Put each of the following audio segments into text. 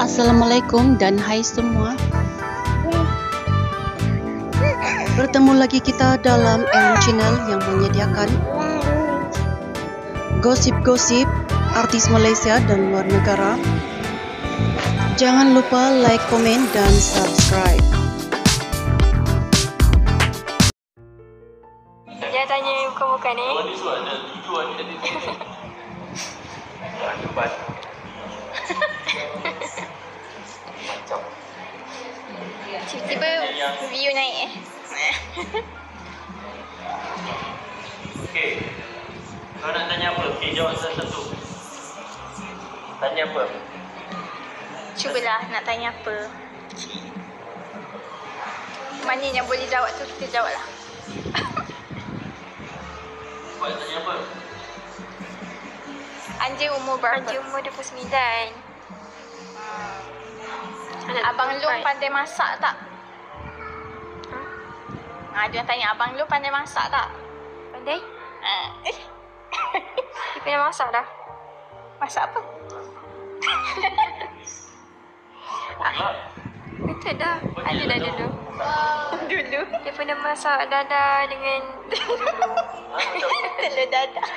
Assalamualaikum dan hai semua. Bertemu lagi kita dalam M Channel yang menyediakan gosip-gosip artis Malaysia dan luar negara. Jangan lupa like, komen dan subscribe. Dia tanya bukan-bukan ni. Tiba-tiba view naik Okey. Kau nak tanya apa? Okey, jawab satu-satu. Tanya apa? Cubalah nak tanya apa. Mana yang boleh jawab tu kita jawab lah. Kau nak tanya apa? Anja umur berapa? Anja umur 29. Abang Long pandai masak tak? Dia tanya abang Long pandai masak tak? Pandai? Dia pandai masak dah. Masak apa? Betul dah. Ada dah dulu. Dulu? Dia pernah masak dadah dengan telur dadah.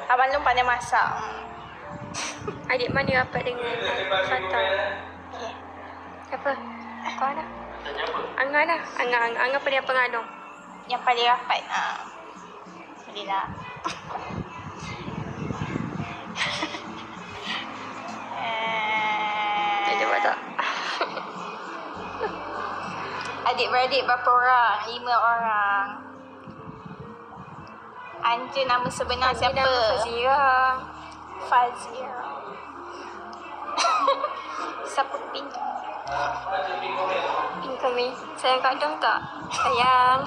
Abang Long pandai masak. Adik mana rapat dengan Fata? Okay. Apa? Kau dah? Tanya apa? Angah dah. Angah paling apa dengan Adong? Yang paling rapat. Boleh lah. Tak jawab tak? Adik-beradik berapa orang? 5 orang. Anja nama sebenar siapa? Fazira. Siapa Pink? Pink kami. Sayang Kak Dong tak? Sayang.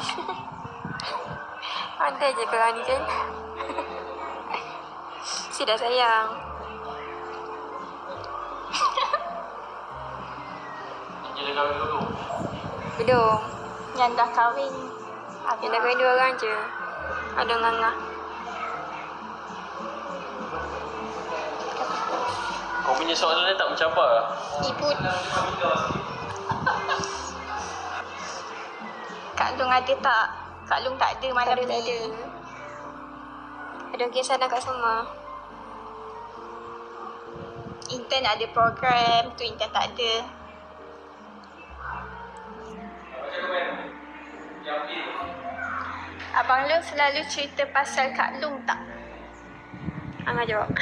Pandai je korang ni kan? Sudah sayang. Dia dah kahwin dulu. Belum. Yang dah kahwin. Yang dah kahwin 2 orang je. Ada Ngangah. Kau punya soalan tak mencapai lah. Ibu. Kak Long ada tak? Kak Long tak ada malam ni. Tak ada. Ada kisah dah kat semua. Intern ada program tu, intern tak ada. Abang Long selalu cerita pasal Kak Long tak? Angah jawab.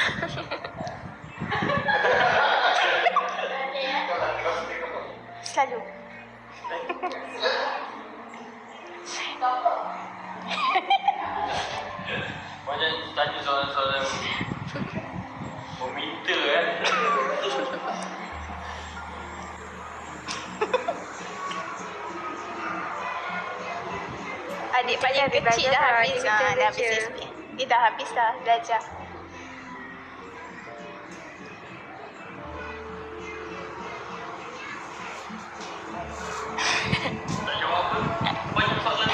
Selalu. Banyak tanya soalan-soalan meminta Adik paling kecil dah habis. Dah habis SP. Dia dah habis dah belajar. Tak jawab apa? Banyak soalan.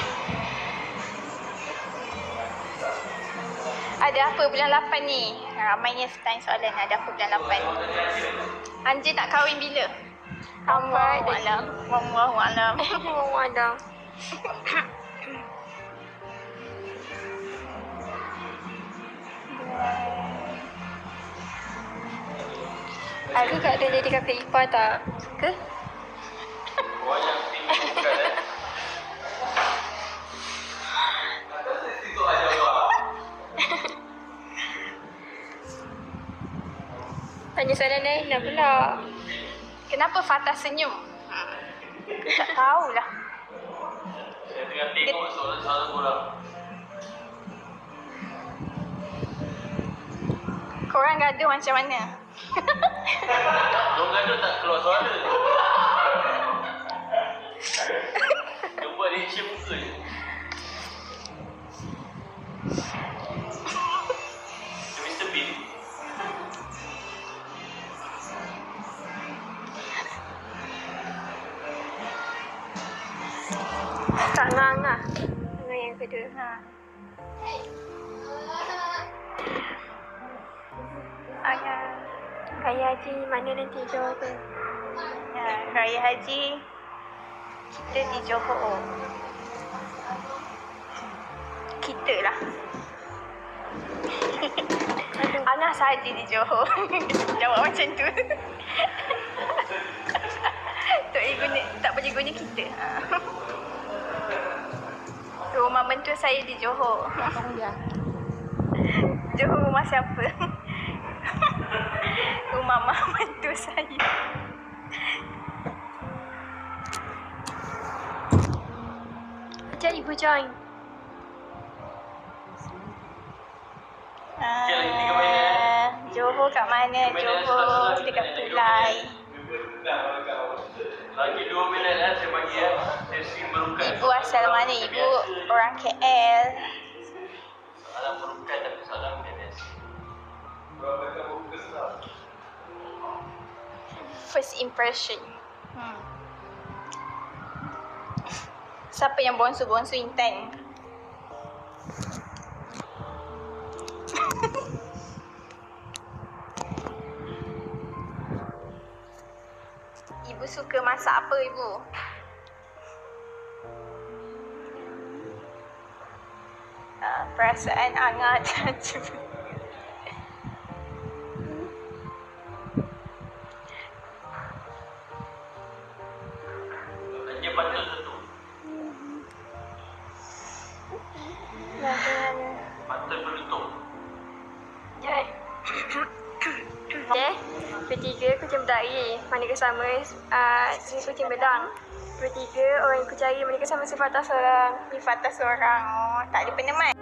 Ada apa bulan 8 ni? Ramainya tanya soalan. Ada apa bulan 8? Anja tak kahwin bila? Wallahualam. Wallahualam. Wallahualam. Aku Kak Don jadi kakak ipar tak? Suka? Banyak tim bukan Itu aja jawab. Tanya soalan lain dah pula. Kenapa Fatah senyum? Tak tahulah. Saya tengah tengok soalan-soalan korang. Korang gaduh macam mana? Diorang gaduh tak keluar suara. Dia buat reaction muka je. Dia Mr. Bean. Tak ngangah. Dengan yang kedua. Ayah. Raya Haji mana nanti Johor ke? Raya Haji kita di Johor. Kita lah. Ana sahaja di Johor. Jawab macam tu. Tak boleh guna kita. Rumah mentua saya di Johor. Johor rumah siapa? Rumah mak mentua saya. Ajak ibu join. Johor kat mana? Johor dekat Tulai. Lagi 2 minit saya bagi sesi merukat. Ibu asal mana? Ibu orang KL. Soalan merukat tapi soalan BNS. First impression. Siapa yang bonsu-bonsu Intan? Ibu suka masak apa ibu? Perasaan hangat. Dia patut tu. Patut beruntung. Ketiga kucing berdari, manakah sama jenis kucing belang. Ketiga orang yang ku cari, manakah sama sifat seorang. Sifat seorang, tak ada peneman.